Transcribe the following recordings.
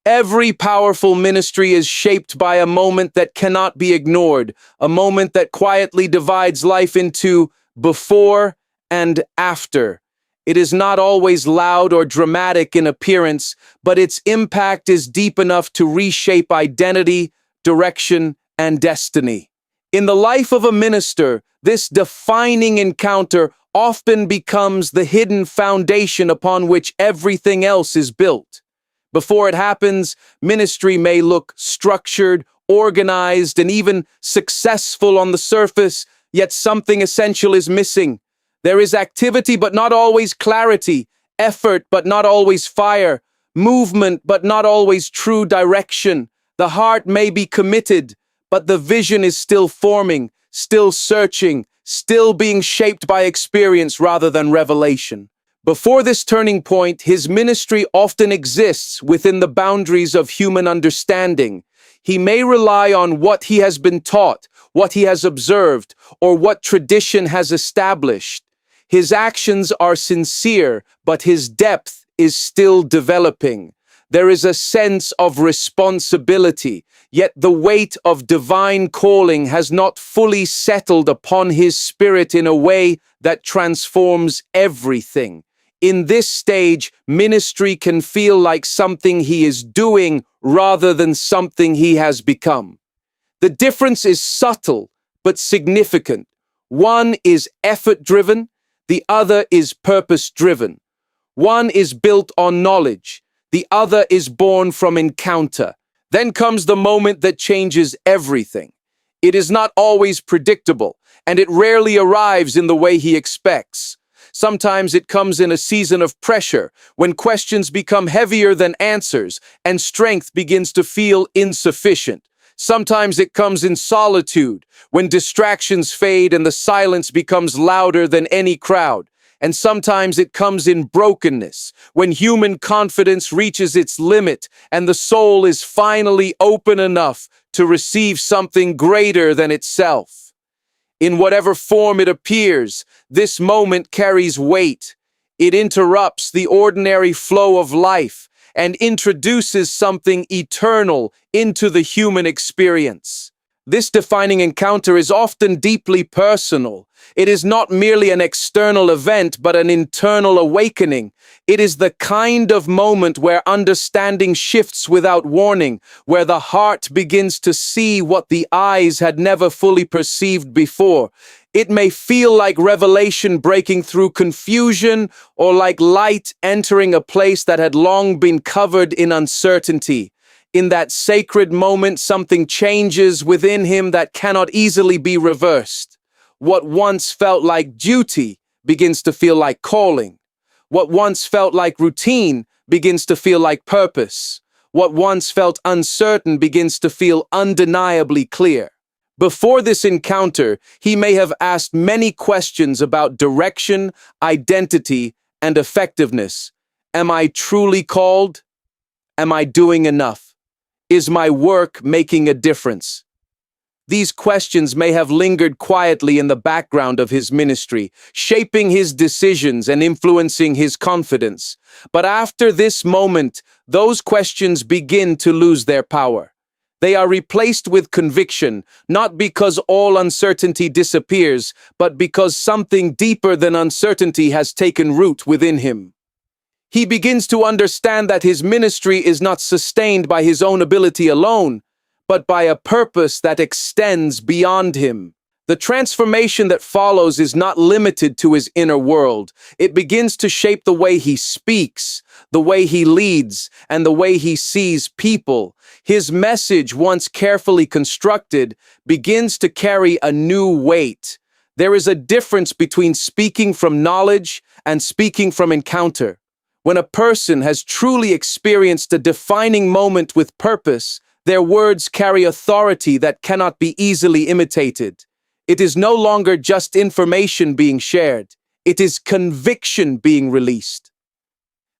Every powerful ministry is shaped by a moment that cannot be ignored, a moment that quietly divides life into before and after. It is not always loud or dramatic in appearance, but its impact is deep enough to reshape identity, direction, and destiny. In the life of a minister, this defining encounter often becomes the hidden foundation upon which everything else is built. Before it happens, ministry may look structured, organized, and even successful on the surface, yet something essential is missing. There is activity, but not always clarity, effort, but not always fire, movement, but not always true direction. The heart may be committed, but the vision is still forming, still searching, still being shaped by experience rather than revelation. Before this turning point, his ministry often exists within the boundaries of human understanding. He may rely on what he has been taught, what he has observed, or what tradition has established. His actions are sincere, but his depth is still developing. There is a sense of responsibility, yet the weight of divine calling has not fully settled upon his spirit in a way that transforms everything. In this stage, ministry can feel like something he is doing rather than something he has become. The difference is subtle but significant. One is effort-driven, the other is purpose-driven. One is built on knowledge, the other is born from encounter. Then comes the moment that changes everything. It is not always predictable, and it rarely arrives in the way he expects. Sometimes it comes in a season of pressure, when questions become heavier than answers, and strength begins to feel insufficient. Sometimes it comes in solitude, when distractions fade and the silence becomes louder than any crowd. And sometimes it comes in brokenness, when human confidence reaches its limit and the soul is finally open enough to receive something greater than itself. In whatever form it appears, this moment carries weight. It interrupts the ordinary flow of life and introduces something eternal into the human experience. This defining encounter is often deeply personal. It is not merely an external event, but an internal awakening. It is the kind of moment where understanding shifts without warning, where the heart begins to see what the eyes had never fully perceived before. It may feel like revelation breaking through confusion, or like light entering a place that had long been covered in uncertainty. In that sacred moment, something changes within him that cannot easily be reversed. What once felt like duty begins to feel like calling. What once felt like routine begins to feel like purpose. What once felt uncertain begins to feel undeniably clear. Before this encounter, he may have asked many questions about direction, identity, and effectiveness. Am I truly called? Am I doing enough? Is my work making a difference? These questions may have lingered quietly in the background of his ministry, shaping his decisions and influencing his confidence. But after this moment, those questions begin to lose their power. They are replaced with conviction, not because all uncertainty disappears, but because something deeper than uncertainty has taken root within him. He begins to understand that his ministry is not sustained by his own ability alone, but by a purpose that extends beyond him. The transformation that follows is not limited to his inner world. It begins to shape the way he speaks, the way he leads, and the way he sees people. His message, once carefully constructed, begins to carry a new weight. There is a difference between speaking from knowledge and speaking from encounter. When a person has truly experienced a defining moment with purpose, their words carry authority that cannot be easily imitated. It is no longer just information being shared. It is conviction being released.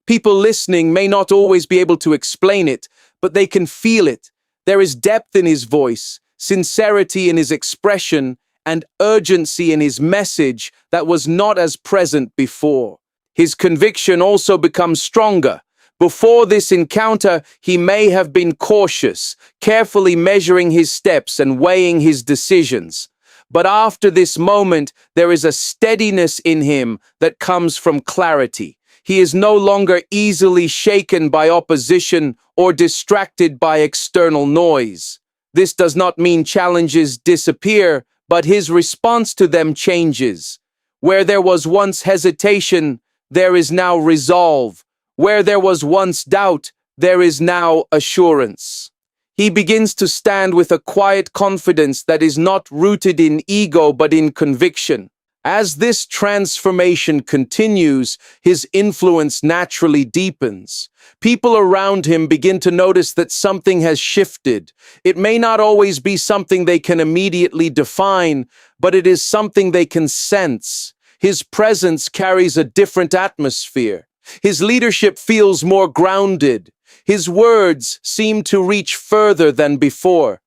People listening may not always be able to explain it, but they can feel it. There is depth in his voice, sincerity in his expression, and urgency in his message that was not as present before. His conviction also becomes stronger Before this encounter, he may have been cautious, carefully measuring his steps and weighing his decisions. But after this moment, there is a steadiness in him that comes from clarity. He is no longer easily shaken by opposition or distracted by external noise. This does not mean challenges disappear, but his response to them changes. Where there was once hesitation, there is now resolve. Where there was once doubt, there is now assurance. He begins to stand with a quiet confidence that is not rooted in ego but in conviction. As this transformation continues, his influence naturally deepens. People around him begin to notice that something has shifted. It may not always be something they can immediately define, but it is something they can sense. His presence carries a different atmosphere. His leadership feels more grounded. His words seem to reach further than before.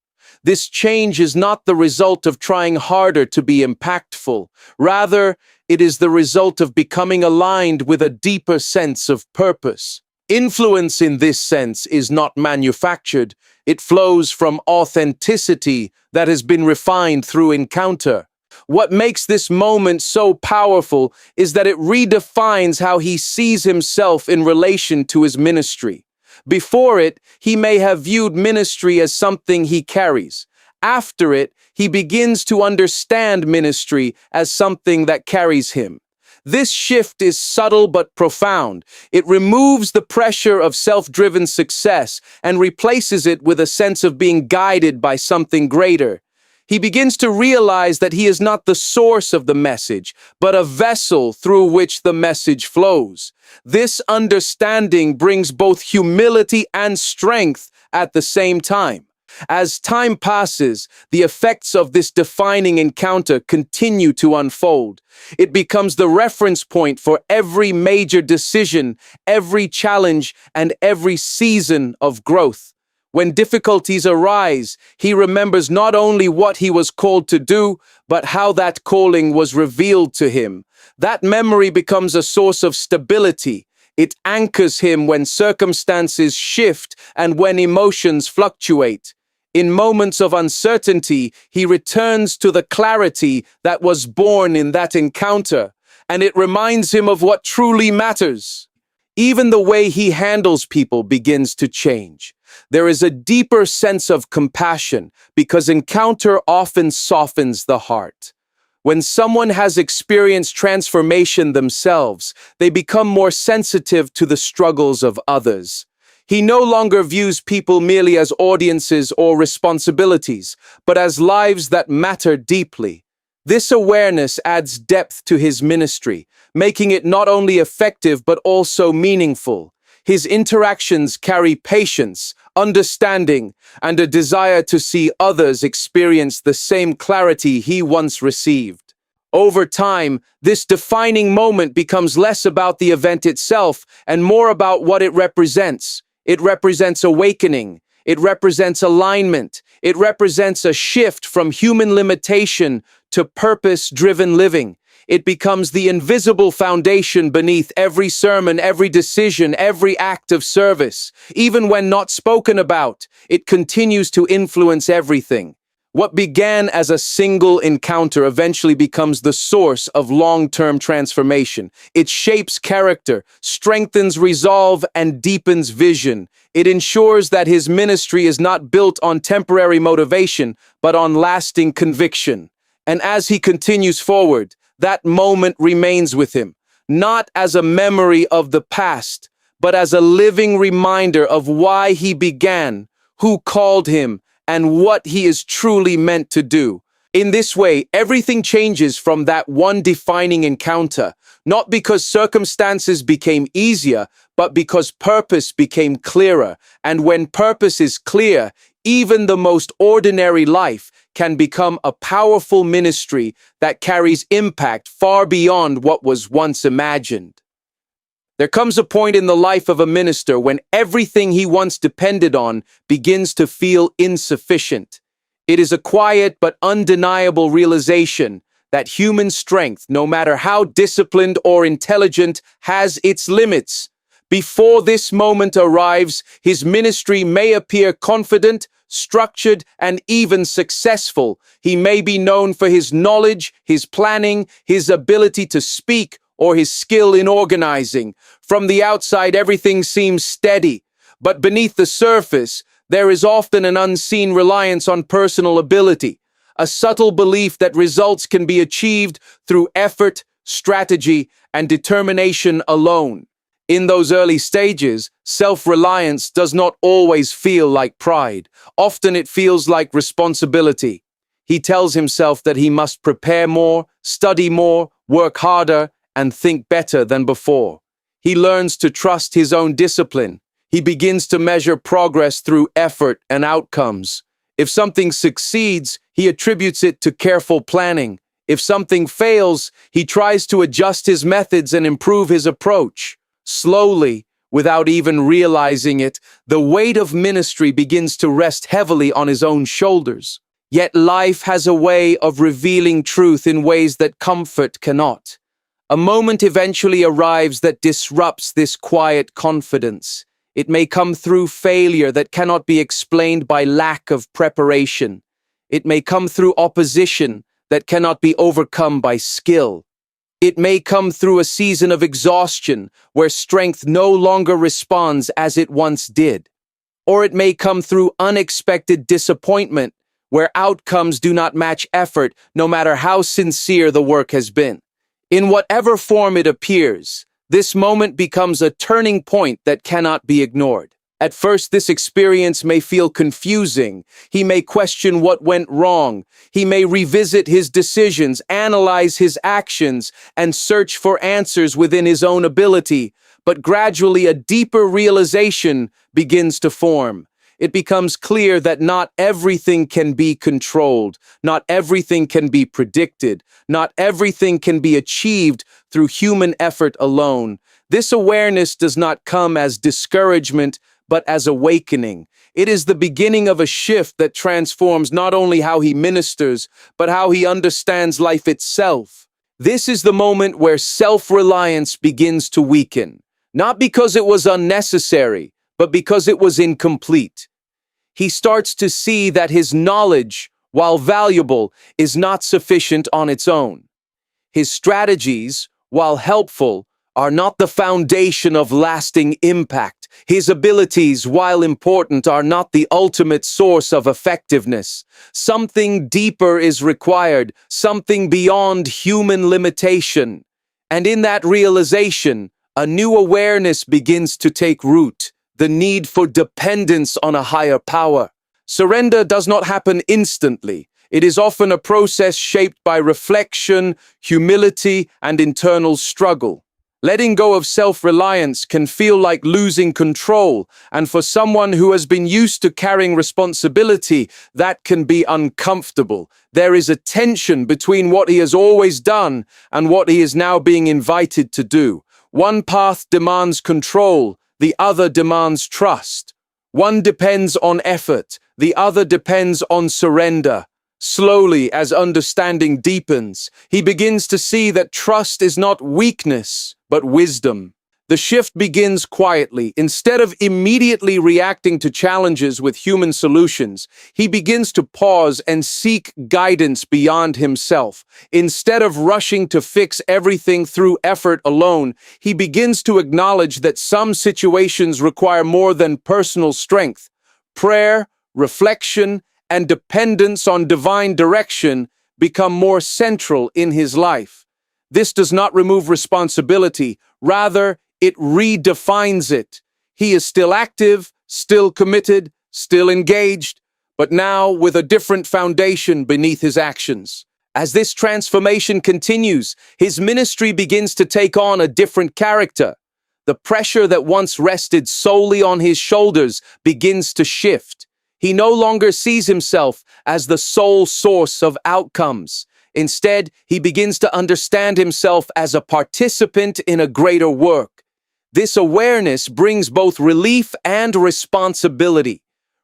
This change is not the result of trying harder to be impactful. Rather, it is the result of becoming aligned with a deeper sense of purpose. Influence in this sense is not manufactured. It flows from authenticity that has been refined through encounter. What makes this moment so powerful is that it redefines how he sees himself in relation to his ministry. Before it, he may have viewed ministry as something he carries. After it, he begins to understand ministry as something that carries him. This shift is subtle but profound. It removes the pressure of self-driven success and replaces it with a sense of being guided by something greater. He begins to realize that he is not the source of the message, but a vessel through which the message flows. This understanding brings both humility and strength at the same time. As time passes, the effects of this defining encounter continue to unfold. It becomes the reference point for every major decision, every challenge, and every season of growth. When difficulties arise, he remembers not only what he was called to do, but how that calling was revealed to him. That memory becomes a source of stability. It anchors him when circumstances shift and when emotions fluctuate. In moments of uncertainty, he returns to the clarity that was born in that encounter, and it reminds him of what truly matters. Even the way he handles people begins to change. There is a deeper sense of compassion because encounter often softens the heart. When someone has experienced transformation themselves, they become more sensitive to the struggles of others. He no longer views people merely as audiences or responsibilities, but as lives that matter deeply. This awareness adds depth to his ministry, making it not only effective but also meaningful. His interactions carry patience, understanding, and a desire to see others experience the same clarity he once received. Over time, this defining moment becomes less about the event itself and more about what it represents. It represents awakening. It represents alignment. It represents a shift from human limitation to purpose-driven living. It becomes the invisible foundation beneath every sermon, every decision, every act of service. Even when not spoken about, it continues to influence everything. What began as a single encounter eventually becomes the source of long-term transformation. It shapes character, strengthens resolve, and deepens vision. It ensures that his ministry is not built on temporary motivation, but on lasting conviction. And as he continues forward, that moment remains with him, not as a memory of the past, but as a living reminder of why he began, who called him, and what he is truly meant to do. In this way, everything changes from that one defining encounter, not because circumstances became easier, but because purpose became clearer. And when purpose is clear, even the most ordinary life can become a powerful ministry that carries impact far beyond what was once imagined. There comes a point in the life of a minister when everything he once depended on begins to feel insufficient. It is a quiet but undeniable realization that human strength, no matter how disciplined or intelligent, has its limits. Before this moment arrives, his ministry may appear confident, structured, and even successful. He may be known for his knowledge, his planning, his ability to speak, or his skill in organizing. From the outside, everything seems steady, but beneath the surface, there is often an unseen reliance on personal ability, a subtle belief that results can be achieved through effort, strategy, and determination alone. In those early stages, self-reliance does not always feel like pride. Often it feels like responsibility. He tells himself that he must prepare more, study more, work harder, and think better than before. He learns to trust his own discipline. He begins to measure progress through effort and outcomes. If something succeeds, he attributes it to careful planning. If something fails, he tries to adjust his methods and improve his approach. Slowly, without even realizing it, the weight of ministry begins to rest heavily on his own shoulders. Yet life has a way of revealing truth in ways that comfort cannot. A moment eventually arrives that disrupts this quiet confidence. It may come through failure that cannot be explained by lack of preparation. It may come through opposition that cannot be overcome by skill. It may come through a season of exhaustion where strength no longer responds as it once did. Or it may come through unexpected disappointment where outcomes do not match effort, no matter how sincere the work has been. In whatever form it appears, this moment becomes a turning point that cannot be ignored. At first, this experience may feel confusing. He may question what went wrong. He may revisit his decisions, analyze his actions, and search for answers within his own ability. But gradually, a deeper realization begins to form. It becomes clear that not everything can be controlled, not everything can be predicted, not everything can be achieved through human effort alone. This awareness does not come as discouragement, but as awakening. It is the beginning of a shift that transforms not only how he ministers, but how he understands life itself. This is the moment where self-reliance begins to weaken, not because it was unnecessary, but because it was incomplete. He starts to see that his knowledge, while valuable, is not sufficient on its own. His strategies, while helpful, are not the foundation of lasting impact. His abilities, while important, are not the ultimate source of effectiveness. Something deeper is required, something beyond human limitation. And in that realization, a new awareness begins to take root, the need for dependence on a higher power. Surrender does not happen instantly. It is often a process shaped by reflection, humility, and internal struggle. Letting go of self-reliance can feel like losing control, and for someone who has been used to carrying responsibility, that can be uncomfortable. There is a tension between what he has always done and what he is now being invited to do. One path demands control, the other demands trust. One depends on effort, the other depends on surrender. Slowly, as understanding deepens, he begins to see that trust is not weakness, but wisdom. The shift begins quietly. Instead of immediately reacting to challenges with human solutions, he begins to pause and seek guidance beyond himself. Instead of rushing to fix everything through effort alone, he begins to acknowledge that some situations require more than personal strength. Prayer, reflection, and dependence on divine direction become more central in his life. This does not remove responsibility, rather, it redefines it. He is still active, still committed, still engaged, but now with a different foundation beneath his actions. As this transformation continues, his ministry begins to take on a different character. The pressure that once rested solely on his shoulders begins to shift. He no longer sees himself as the sole source of outcomes. Instead, he begins to understand himself as a participant in a greater work. This awareness brings both relief and responsibility.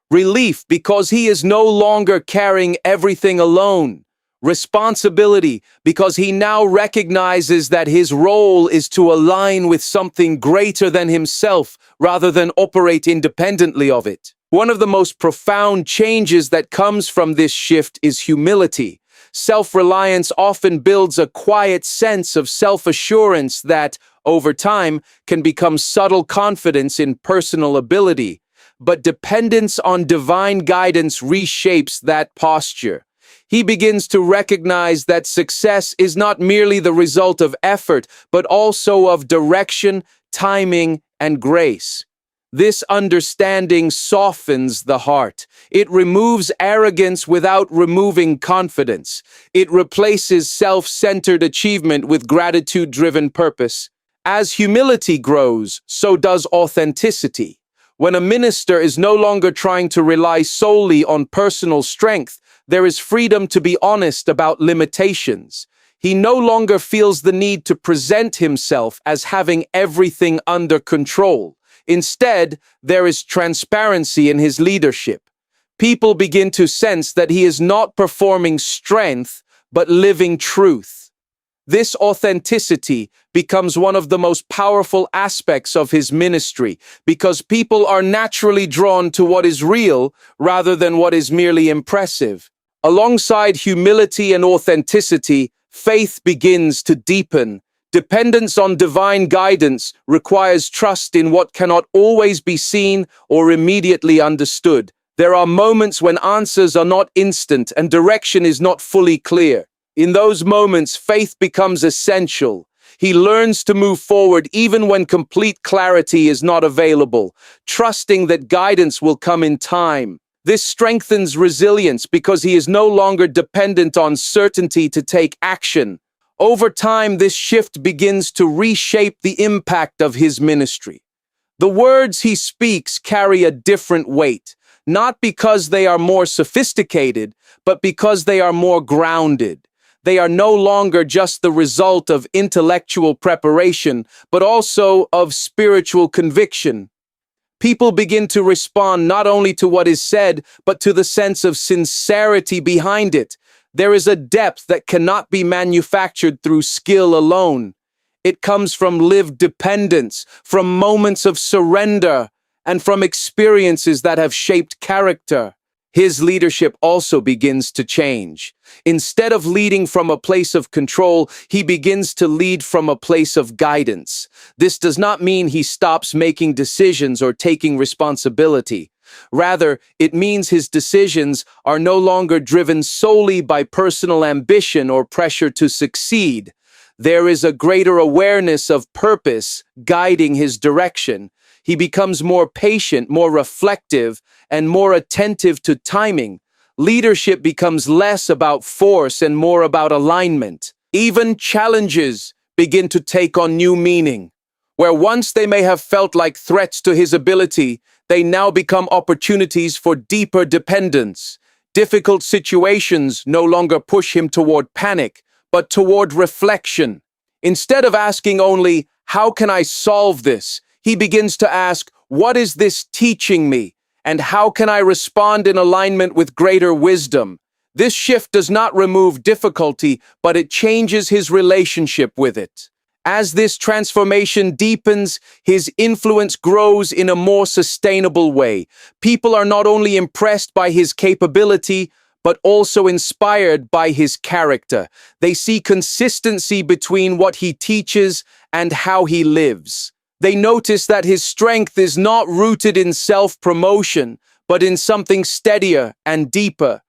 Relief because he is no longer carrying everything alone. Responsibility, because he now recognizes that his role is to align with something greater than himself rather than operate independently of it. One of the most profound changes that comes from this shift is humility. Self-reliance often builds a quiet sense of self-assurance that, over time, can become subtle confidence in personal ability. But dependence on divine guidance reshapes that posture. He begins to recognize that success is not merely the result of effort, but also of direction, timing, and grace. This understanding softens the heart. It removes arrogance without removing confidence. It replaces self-centered achievement with gratitude-driven purpose. As humility grows, so does authenticity. When a minister is no longer trying to rely solely on personal strength, there is freedom to be honest about limitations. He no longer feels the need to present himself as having everything under control. Instead, there is transparency in his leadership. People begin to sense that he is not performing strength, but living truth. This authenticity becomes one of the most powerful aspects of his ministry, because people are naturally drawn to what is real rather than what is merely impressive. Alongside humility and authenticity, faith begins to deepen. Dependence on divine guidance requires trust in what cannot always be seen or immediately understood. There are moments when answers are not instant and direction is not fully clear. In those moments, faith becomes essential. He learns to move forward even when complete clarity is not available, trusting that guidance will come in time. This strengthens resilience because he is no longer dependent on certainty to take action. Over time, this shift begins to reshape the impact of his ministry. The words he speaks carry a different weight, not because they are more sophisticated, but because they are more grounded. They are no longer just the result of intellectual preparation, but also of spiritual conviction. People begin to respond not only to what is said, but to the sense of sincerity behind it. There is a depth that cannot be manufactured through skill alone. It comes from lived dependence, from moments of surrender, and from experiences that have shaped character. His leadership also begins to change. Instead of leading from a place of control, he begins to lead from a place of guidance. This does not mean he stops making decisions or taking responsibility. Rather, it means his decisions are no longer driven solely by personal ambition or pressure to succeed. There is a greater awareness of purpose guiding his direction. He becomes more patient, more reflective, and more attentive to timing. Leadership becomes less about force and more about alignment. Even challenges begin to take on new meaning. Where once they may have felt like threats to his ability, they now become opportunities for deeper dependence. Difficult situations no longer push him toward panic, but toward reflection. Instead of asking only, "How can I solve this?" he begins to ask, "What is this teaching me? And how can I respond in alignment with greater wisdom?" This shift does not remove difficulty, but it changes his relationship with it. As this transformation deepens, his influence grows in a more sustainable way. People are not only impressed by his capability, but also inspired by his character. They see consistency between what he teaches and how he lives. They notice that his strength is not rooted in self-promotion, but in something steadier and deeper.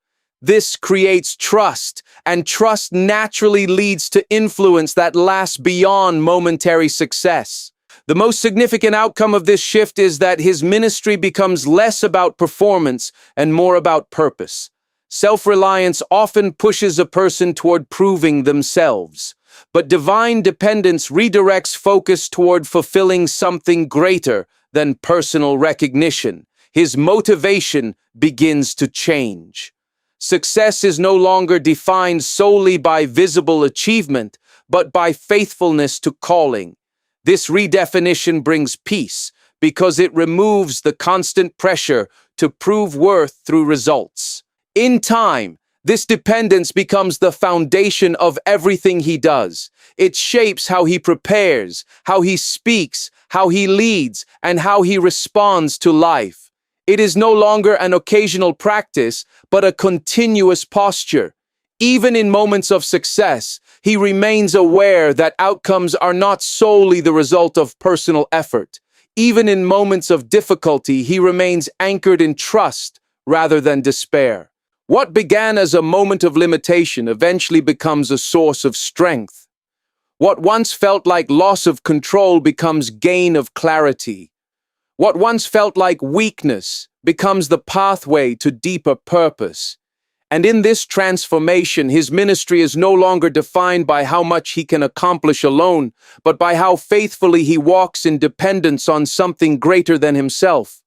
This creates trust, and trust naturally leads to influence that lasts beyond momentary success. The most significant outcome of this shift is that his ministry becomes less about performance and more about purpose. Self-reliance often pushes a person toward proving themselves, but divine dependence redirects focus toward fulfilling something greater than personal recognition. His motivation begins to change. Success is no longer defined solely by visible achievement, but by faithfulness to calling. This redefinition brings peace because it removes the constant pressure to prove worth through results. In time, This dependence becomes the foundation of everything he does. It shapes how he prepares, how he speaks, how he leads, and how he responds to life. It is no longer an occasional practice, but a continuous posture. Even in moments of success, he remains aware that outcomes are not solely the result of personal effort. Even in moments of difficulty, he remains anchored in trust rather than despair. What began as a moment of limitation eventually becomes a source of strength. What once felt like loss of control becomes gain of clarity. What once felt like weakness becomes the pathway to deeper purpose. And in this transformation, his ministry is no longer defined by how much he can accomplish alone, but by how faithfully he walks in dependence on something greater than himself.